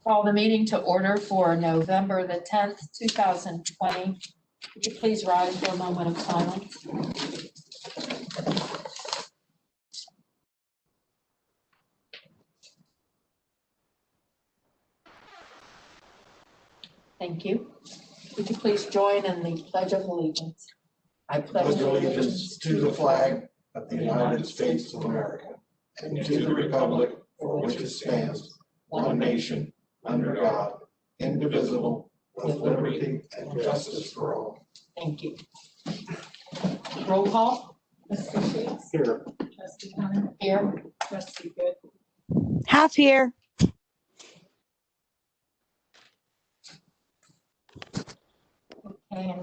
Call the meeting to order for November the 10th, 2020. Would you please rise for a moment of silence? Thank you. Would you please join in the Pledge of Allegiance? I pledge allegiance to the flag of the United States of America and to the republic for which it stands, one nation, under God, indivisible, with liberty and justice for all. Thank you. Roll call. Trustee Sheets. Here. Trustee Hunter. Here. Trustee Good. Half here. Okay,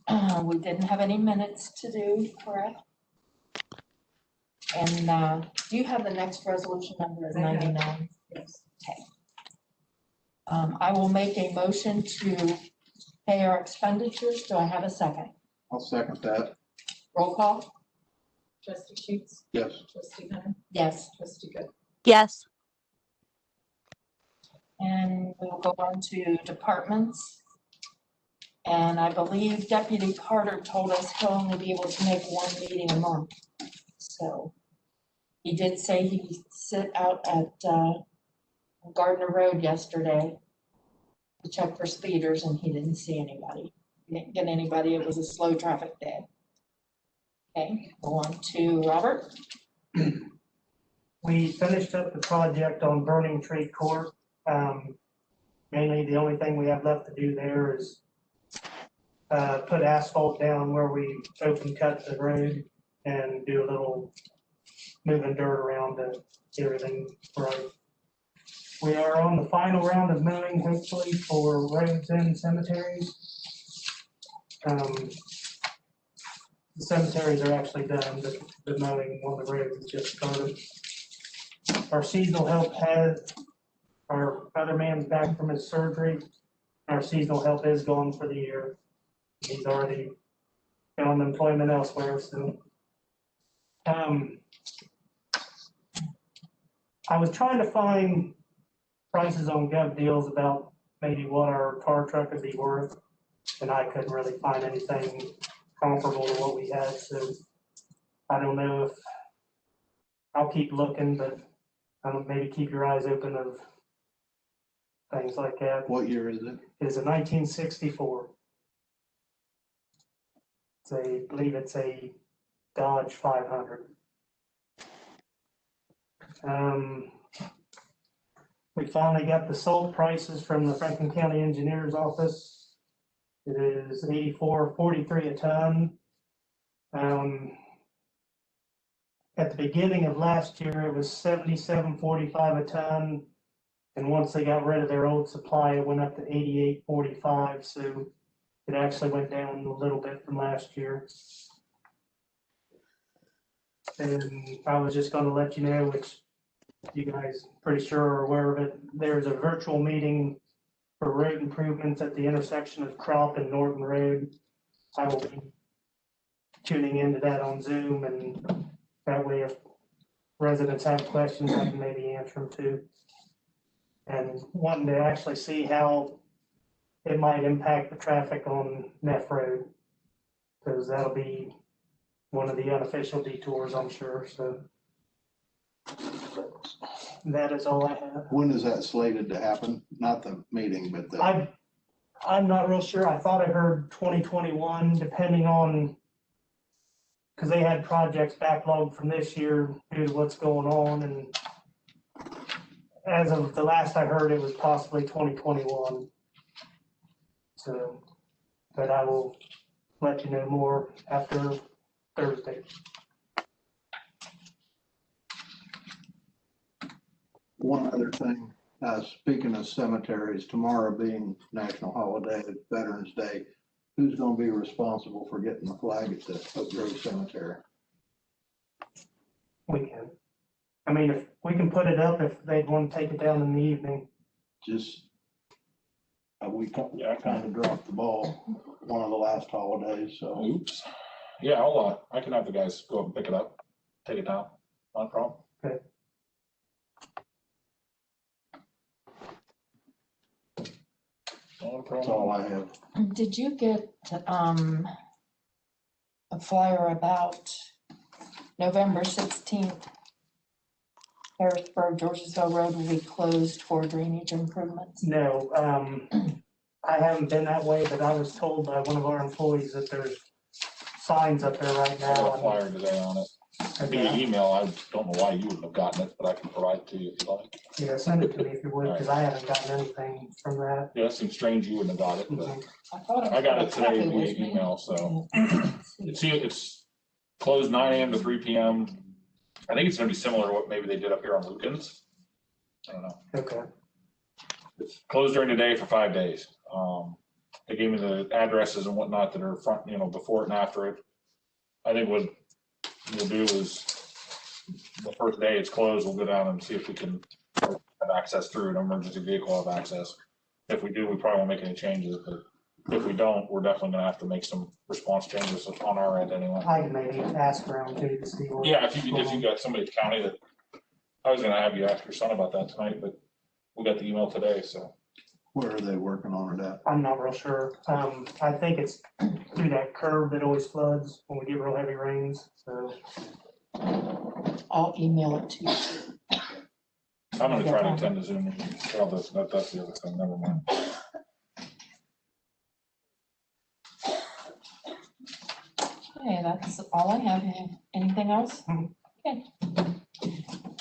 and we didn't have any minutes to do, correct? And do you have the next resolution number is 99? Yes. Okay. I will make a motion to pay our expenditures. Do I have a second? I'll second that. Roll call? Trustee Sheets. Yes. Trustee Hunter. Yes. Trustee Good. Yes. And we'll go on to departments. And I believe Deputy Carter told us he'll only be able to make one meeting a month. So he did say he sit out at Gardner Road yesterday to check for speeders, and he didn't see anybody. He didn't get anybody. It was a slow traffic day. Okay, go on to Robert. We finished up the project on Burning Tree Court. Mainly the only thing we have left to do there is put asphalt down where we open cut the road and do a little moving dirt around to get everything right. We are on the final round of mowing, hopefully, for roads and cemeteries. The cemeteries are actually done, but the mowing on the roads is just started. Our seasonal help our other man's back from his surgery. Our seasonal help is gone for the year. He's already found employment elsewhere, so. I was trying to find prices on Gov Deals about maybe what our tar truck would be worth, and I couldn't really find anything comparable to what we had, so I don't know if, I'll keep looking, but maybe keep your eyes open of things like that. What year is it? It is a 1964. I believe it's a Dodge 500. We finally got the sold prices from the Franklin County Engineer's Office. It is $84.43 a ton. At the beginning of last year, it was $77.45 a ton. And once they got rid of their old supply, it went up to $88.45. So it actually went down a little bit from last year. And I was just going to let you know, which you guys pretty sure are aware of it. There's a virtual meeting for road improvements at the intersection of Crop and Norton Road. I will be tuning into that on Zoom, and that way if residents have questions, I can maybe answer them too. And wanting to actually see how it might impact the traffic on Neff Road, because that'll be one of the unofficial detours, I'm sure. So that is all I have. When is that slated to happen? Not the meeting, but the. I'm not real sure. I thought I heard 2021, depending on, because they had projects backlogged from this year due to what's going on, and as of the last I heard, it was possibly 2021. So, but I will let you know more after Thursday. One other thing, speaking of cemeteries, tomorrow being national holiday, Veterans Day, who's going to be responsible for getting the flag at the Oak Grove Cemetery? We can. I mean, if we can put it up, if they'd want to take it down in the evening. Just, I kind of dropped the ball one of the last holidays, so. Oops. Yeah, I can have the guys go up and pick it up, take it down, not a problem. Okay. No That's problem. all I have. Did you get, a flyer about November 16th? Harrisburg, Georgesville Road will be closed for drainage improvements. No, I haven't been that way, but I was told by one of our employees that there's signs up there right I got a now. flyer today on it. Via Okay. email, I don't know why you wouldn't have gotten it, but I can provide it to you if you like. Yeah, send it to me if you would, because I haven't gotten anything from that. Yeah, that seems strange you wouldn't have got it, but I thought I got it today copy via with me. email, so. It's closed 9 AM to 3 PM. I think it's gonna be similar to what maybe they did up here on Lucan's. I don't know. Okay. It's closed during the day for 5 days. They gave me the addresses and whatnot that are front, before it and after it. I think what we'll do is the first day it's closed, we'll go down and see if we can have access through an emergency vehicle have access. If we do, we probably won't make any changes, but if we don't, we're definitely gonna have to make some response changes on our end anyway. I can maybe ask around too to see what. Yeah, if you got somebody at the county that, I was gonna have you ask your son about that tonight, but we got the email today, so. Where are they working on it at? I'm not real sure. I think it's through that curve that always floods when we get real heavy rains, so. I'll email it to you. I'm gonna try to attend the Zoom meeting. Well, that's the other thing, never mind. Okay, that's all I have. Anything else? Okay.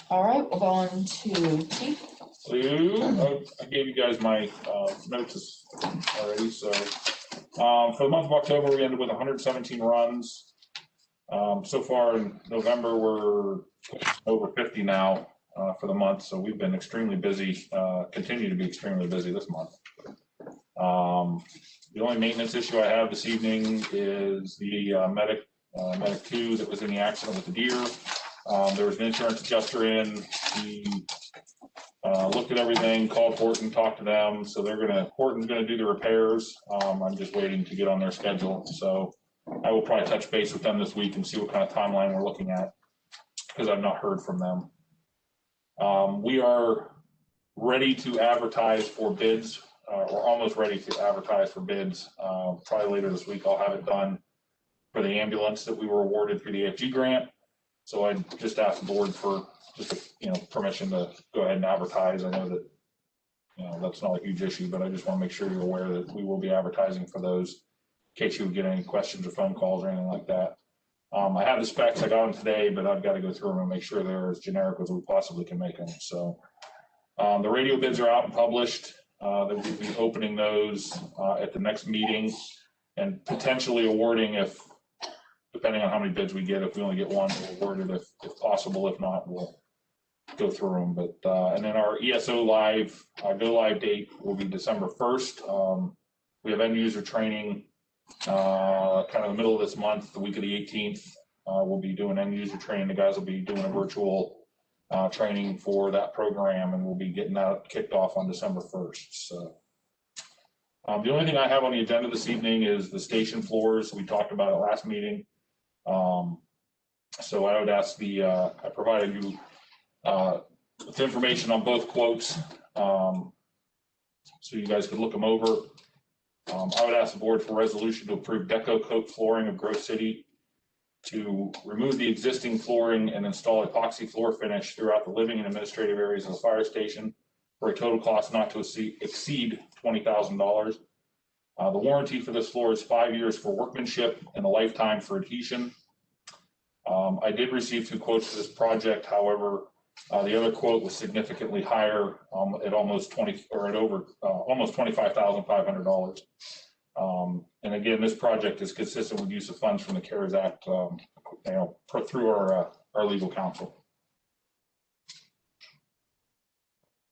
All right, we'll go on to Chief. So, I gave you guys my notes already, so. For the month of October, we ended with 117 runs. So far in November, we're over 50 now for the month, so we've been extremely busy, continue to be extremely busy this month. The only maintenance issue I have this evening is the Medic 2 that was in the accident with the deer. There was an insurance adjuster in. He looked at everything, called Horton, talked to them, so Horton's gonna do the repairs. I'm just waiting to get on their schedule, so I will probably touch base with them this week and see what kind of timeline we're looking at, because I've not heard from them. We are ready to advertise for bids. We're almost ready to advertise for bids. Probably later this week, I'll have it done for the ambulance that we were awarded through the AFG grant. So I just asked the board for just, permission to go ahead and advertise. I know that, that's not a huge issue, but I just want to make sure you're aware that we will be advertising for those in case you would get any questions or phone calls or anything like that. I have the specs, I got them today, but I've got to go through them and make sure they're as generic as we possibly can make them. So the radio bids are out and published. That we'll be opening those at the next meeting and potentially awarding depending on how many bids we get. If we only get one, we'll award it if possible. If not, we'll go through them. But and then our ESO live go live date will be December 1st. We have end user training kind of the middle of this month, the week of the 18th. We'll be doing end user training. The guys will be doing a virtual training for that program, and we'll be getting that kicked off on December 1st. So the only thing I have on the agenda this evening is the station floors. We talked about it last meeting. So I would ask I provided you with information on both quotes, so you guys could look them over. I would ask the board for resolution to approve Deco Coat flooring of Grove City to remove the existing flooring and install epoxy floor finish throughout the living and administrative areas of the fire station for a total cost not to exceed $20,000. The warranty for this floor is 5 years for workmanship and a lifetime for adhesion. I did receive 2 quotes for this project. However, the other quote was significantly higher at almost $25,500. And again, this project is consistent with use of funds from the CARES Act, through our legal counsel.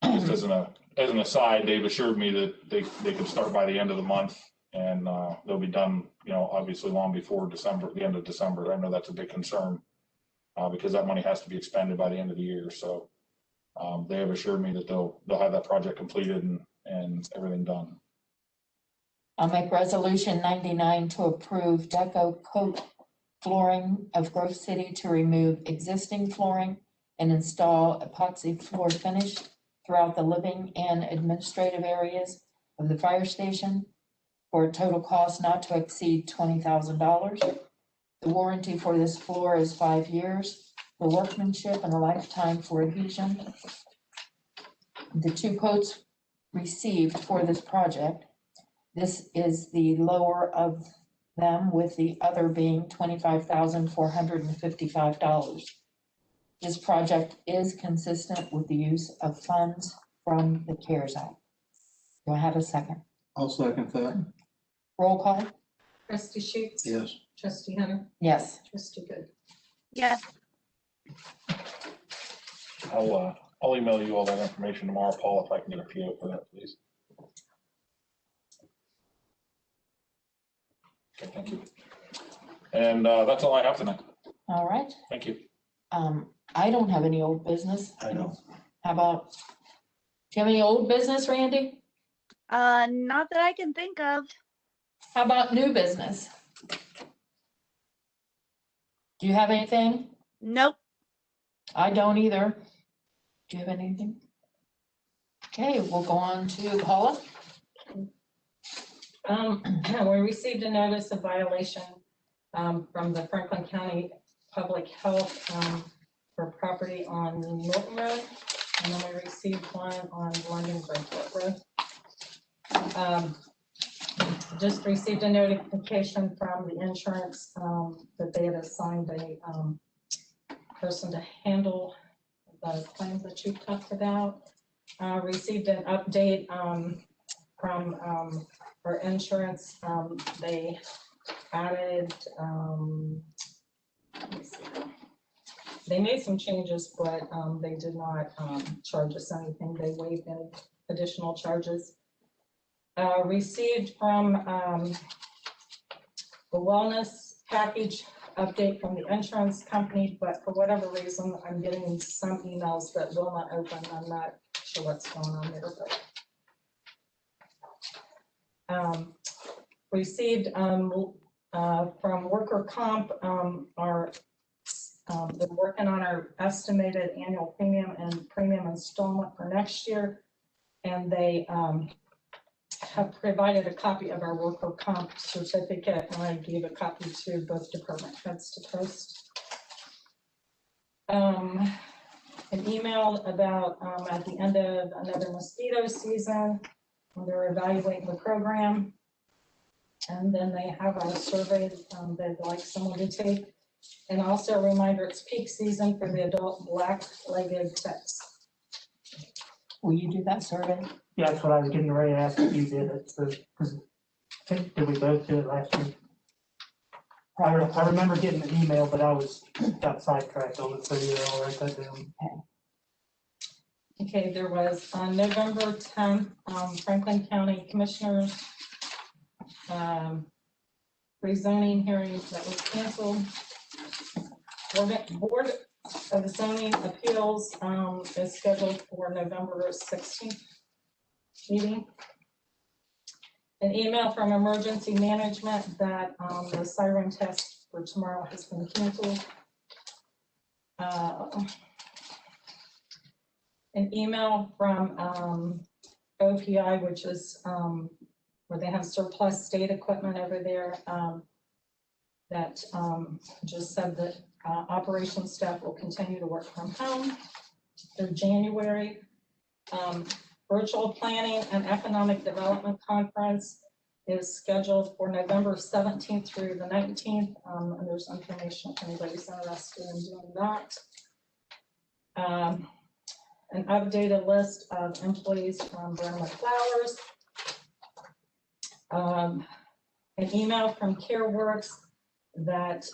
Just as an aside, they've assured me that they could start by the end of the month, and they'll be done, obviously long before December, the end of December. I know that's a big concern because that money has to be expended by the end of the year. So they have assured me that they'll have that project completed and everything done. I'll make resolution 99 to approve Deco Coat flooring of Grove City to remove existing flooring and install epoxy floor finish throughout the living and administrative areas of the fire station for a total cost not to exceed $20,000. The warranty for this floor is 5 years, for workmanship and a lifetime for adhesion. The 2 quotes received for this project, this is the lower of them, with the other being $25,455. This project is consistent with the use of funds from the CARES Act. Do I have a second? I'll second that. Roll call? Trustee Sheets? Yes. Trustee Hunter? Yes. Trustee Good. Yes. I'll email you all that information tomorrow, Paul, if I can get a PO for that, please. Okay, thank you. And that's all I have tonight. All right. Thank you. I don't have any old business. I know. How about, do you have any old business, Randy? Not that I can think of. How about new business? Do you have anything? Nope. I don't either. Do you have anything? Okay, we'll go on to Paula. We received a notice of violation from the Franklin County Public Health for property on Norton Road, and then we received one on London Bridgeport Road. Just received a notification from the insurance that they had assigned a person to handle the claims that you talked about. Received an update from our insurance. They added, let me see. They made some changes, but they did not charge us anything. They waived any additional charges. Received from the wellness package update from the insurance company, but for whatever reason, I'm getting some emails that will not open. I'm not sure what's going on there, but received from worker comp, they're working on our estimated annual premium and premium installment for next year, and they have provided a copy of our worker comp certificate, and I gave a copy to both department heads to post. An email about at the end of another mosquito season, when they're evaluating the program, and then they have a survey they'd like someone to take, and also a reminder it's peak season for the adult black-legged ticks. Will you do that survey? Yeah, that's what I was getting ready to ask if you did it. So, 'cause did we both do it last week? I remember getting an email, but I got sidetracked on it, so yeah, I'll write that down. Okay, there was on November 10th, Franklin County Commissioners rezoning hearing that was canceled. Board of Zoning Appeals is scheduled for November 16th meeting. An email from Emergency Management that the siren test for tomorrow has been canceled. An email from OPI, which is where they have surplus state equipment over there, that just said that operations staff will continue to work from home through January. Virtual Planning and Economic Development Conference is scheduled for November 17th through the 19th. And there's information if anybody's interested in doing that. An updated list of employees from Burnham Flowers. An email from CareWorks that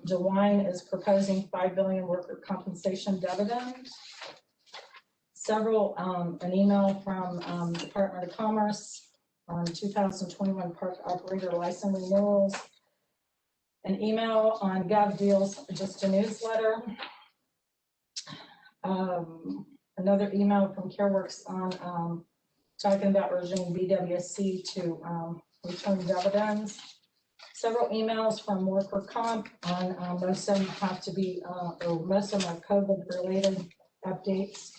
DeWine is proposing $5 billion worker compensation dividend. An email from Department of Commerce on 2021 park operator license renewals. An email on Gov Deals, just a newsletter. Another email from CareWorks on talking about urging BWSC to return dividends. Several emails from worker comp on most of them have to be, or most of them are COVID related updates.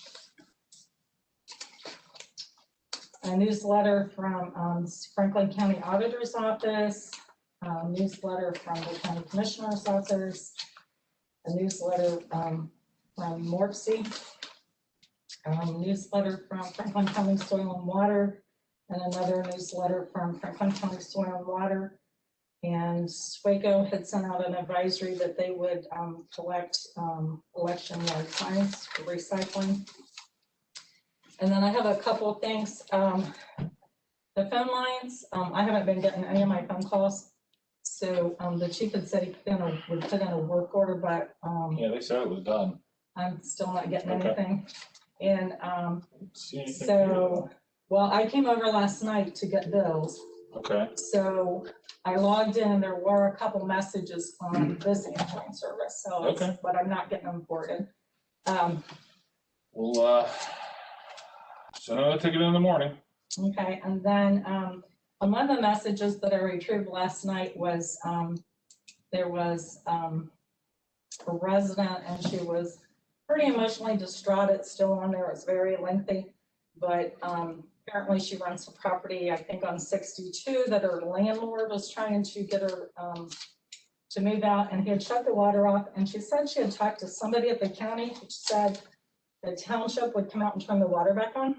a newsletter from Franklin County Auditor's Office, a newsletter from the County Commissioner's Office, a newsletter from Morpsey, newsletter from Franklin County Soil and Water, and another newsletter from Franklin County Soil and Water. And SWACO had sent out an advisory that they would collect election yard signs for recycling. And then I have a couple of things. The phone lines, I haven't been getting any of my phone calls. So the chief had said he would put in a work order, but Yeah, they said it was done. I'm still not getting Okay. anything. And See anything so, well, I came over last night to get bills. here? Okay, So I logged in and there were a couple messages on this answering service, so, Okay. but I'm not getting them forwarded. we'll, send another ticket in the morning. Okay, and then on one of the messages that I retrieved last night was, there was a resident and she was pretty emotionally distraught. It's still on there, it's very lengthy, but apparently she runs a property, I think on 62, that her landlord was trying to get her to move out, and he had shut the water off, and she said she had talked to somebody at the county, which said the township would come out and turn the water back on.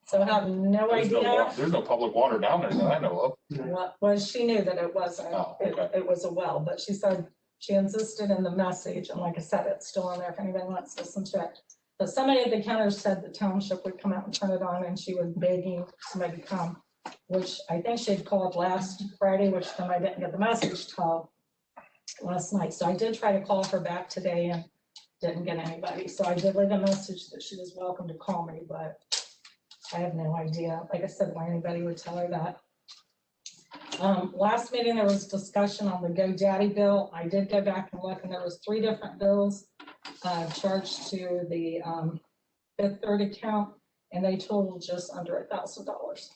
So I have no idea. There's no public water down there that I know of. What was, she knew that it wasn't, Oh, okay. it was a well, but she said she insisted in the message, and like I said, it's still on there if anybody wants to listen to it. But somebody at the counter said the township would come out and turn it on, and she was begging somebody to come, which I think she had called last Friday, which then I didn't get the message till last night. So I did try to call her back today and didn't get anybody. So I did leave a message that she was welcome to call me, but I have no idea, like I said, why anybody would tell her that. Last meeting, there was discussion on the GoDaddy bill. I did go back and look, and there was 3 different bills charged to the Fifth Third account, and they totaled just under $1,000.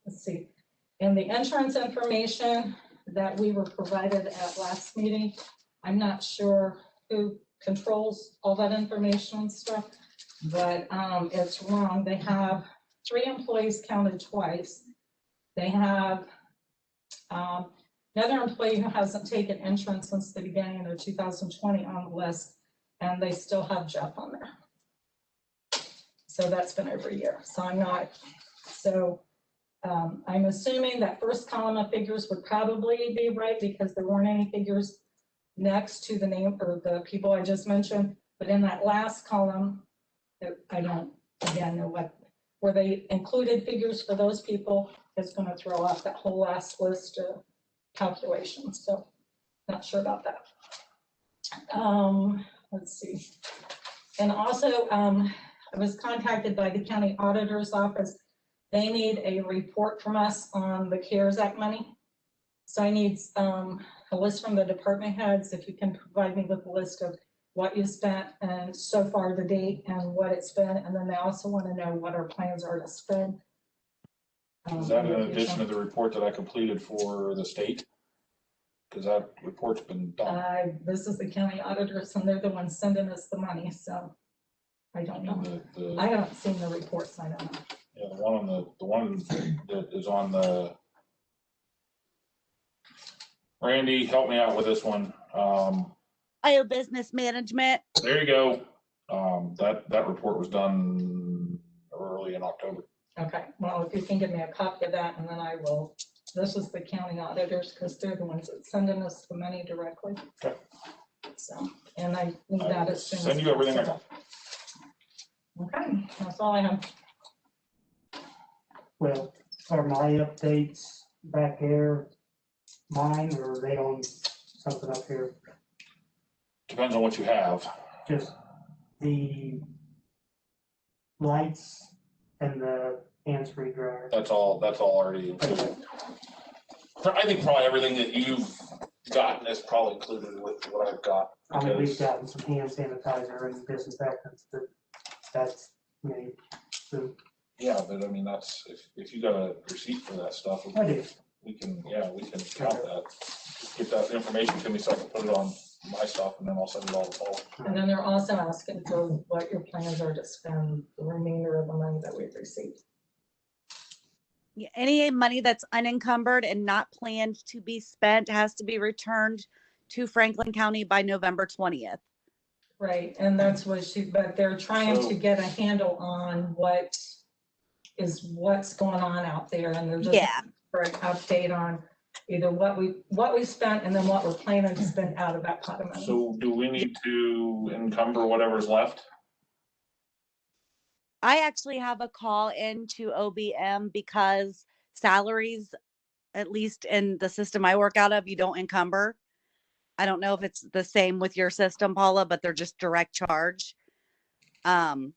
Let's see. And the insurance information that we were provided at last meeting, I'm not sure who controls all that information and stuff, but it's wrong. They have 3 employees counted twice. They have another employee who hasn't taken insurance since the beginning of 2020 on the list, and they still have Jeff on there. So that's been over a year. So I'm not, so I'm assuming that first column of figures would probably be right because there weren't any figures next to the name or the people I just mentioned. But in that last column, I don't, again, know where they included figures for those people, is going to throw off that whole last list of calculations. So not sure about that. Let's see. And also, I was contacted by the county auditor's office. They need a report from us on the CARES Act money. So I need a list from the department heads, if you can provide me with a list of what you spent and so far to date and what it's been. And then they also want to know what our plans are to spend. Is that in addition to the report that I completed for the state? Because that report's been done. This is the county auditors, and they're the ones sending us the money, so I don't know. And I haven't seen the reports, I don't know. yeah, the one that is on the, Randy, help me out with this one. Ohio Business Management. There you go. That report was done early in October. Okay, well, if you can give me a copy of that, and then I will, this is the county auditors, because they're the ones that sending us the money directly. Okay. So, and I need that as soon as Send you everything I possible. got. Okay, that's all I have. Well, are my updates back there mine, or are they on something up here? Depends on what you have. Just the lights and the hands-free dryer. That's all already included. I think probably everything that you've gotten is probably included with what I've got. I mean, we've because- gotten some hand sanitizer and disinfectants, but that's me. So Yeah, but I mean, that's, if you got a receipt for that stuff, I do. we can count that. Just get that information to me so I can put it on my stuff, and then I'll send it all to Paul. And then they're also asking for what your plans are to spend the remainder of the money that we've received. Yeah, any money that's unencumbered and not planned to be spent has to be returned to Franklin County by November 20th. Right, and that's what but they're trying So- to get a handle on what's going on out there, and they're just Yeah. for an update on either what we spent and then what we're planning to spend out of that pot of money. So do we need to encumber whatever's left? I actually have a call into OBM because salaries, at least in the system I work out of, you don't encumber. I don't know if it's the same with your system, Paula, but they're just direct charge. So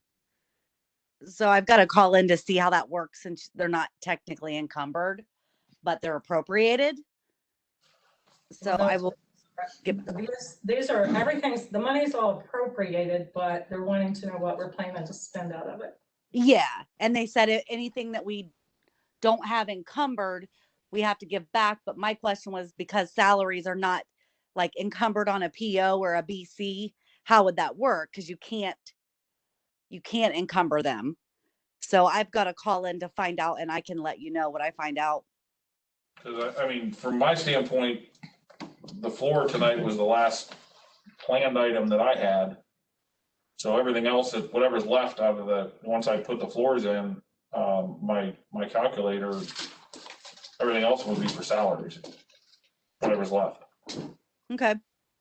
I've got to call in to see how that works since they're not technically encumbered, but they're appropriated. So Well, I will get, These are, the money's all appropriated, but they're wanting to know what we're planning to spend out of it. yeah. And they said anything that we don't have encumbered, we have to give back. But my question was, because salaries are not like encumbered on a PO or a BC, how would that work? Because you can't encumber them. So I've got to call in to find out, and I can let you know what I find out. Because I mean, from my standpoint, the floor tonight was the last planned item that I had. So everything else, whatever's left out of once I put the floors in, my calculator, everything else would be for salaries, whatever's left. Okay.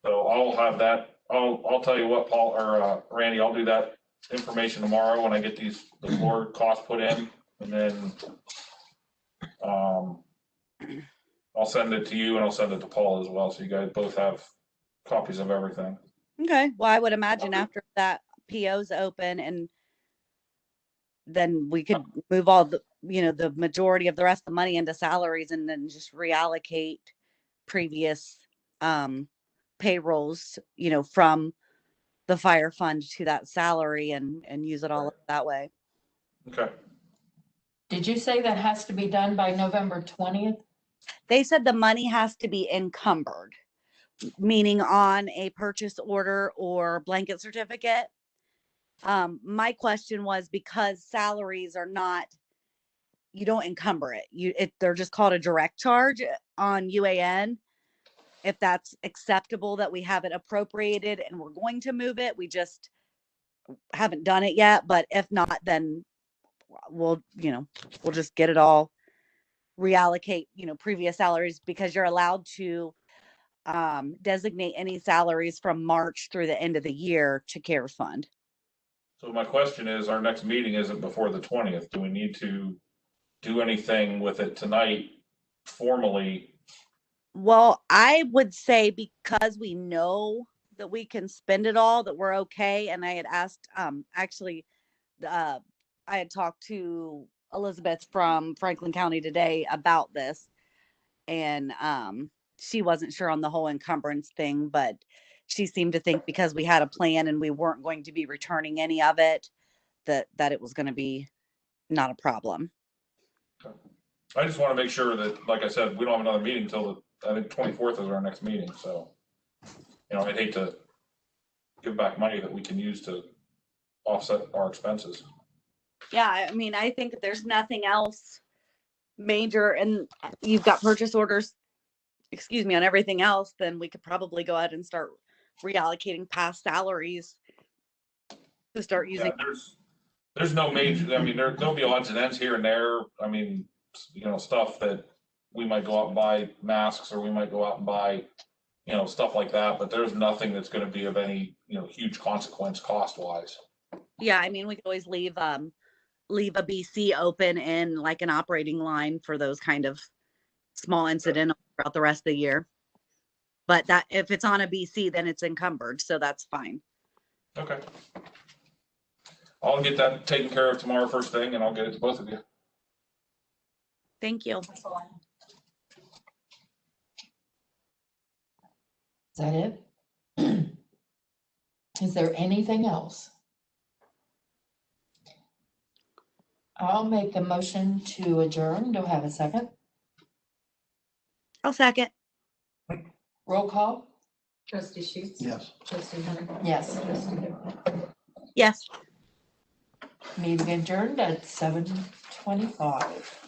So I'll have that, I'll tell you what, Paul, or Randy, I'll do that information tomorrow when I get the floor costs put in, and then I'll send it to you and I'll send it to Paul as well, so you guys both have copies of everything. Okay. Well, I would imagine after that PO's open, and then we could move all the majority of the rest of the money into salaries, and then just reallocate previous payrolls, from the fire fund to that salary and use it all that way. Okay. Did you say that has to be done by November 20th? They said the money has to be encumbered, meaning on a purchase order or blanket certificate. My question was, because salaries are not, you don't encumber it. They're just called a direct charge on UAN. If that's acceptable that we have it appropriated and we're going to move it, we just haven't done it yet. But if not, then we'll just get it all reallocate, previous salaries, because you're allowed to designate any salaries from March through the end of the year to CARES fund. So my question is, our next meeting isn't before the 20th. Do we need to do anything with it tonight formally? Well, I would say because we know that we can spend it all, that we're okay. And I had asked, actually, I had talked to Elizabeth from Franklin County today about this, and she wasn't sure on the whole encumbrance thing, but she seemed to think because we had a plan and we weren't going to be returning any of it, that it was going to be not a problem. I just want to make sure that, like I said, we don't have another meeting until I think 24th is our next meeting, so, I'd hate to give back money that we can use to offset our expenses. Yeah, I mean, I think if there's nothing else major and you've got purchase orders, on everything else, then we could probably go ahead and start reallocating past salaries to start using. Yeah, there's no major, I mean, there'll be odds and ends here and there. I mean, stuff that we might go out and buy masks, or we might go out and buy, stuff like that, but there's nothing that's going to be of any, huge consequence cost wise. Yeah, I mean, we could always leave a BC open in like an operating line for those kind of small incident throughout the rest of the year. But that if it's on a BC, then it's encumbered, so that's fine. Okay. I'll get that taken care of tomorrow first thing, and I'll get it to both of you. Thank you. That's all I have. Is that it? Is there anything else? I'll make a motion to adjourn. Do I have a second? I'll second. Roll call? Trustee Sheets. Yes. Trustee Hunter. Yes, Trustee Gifford. Yes. meeting adjourned at 7:25.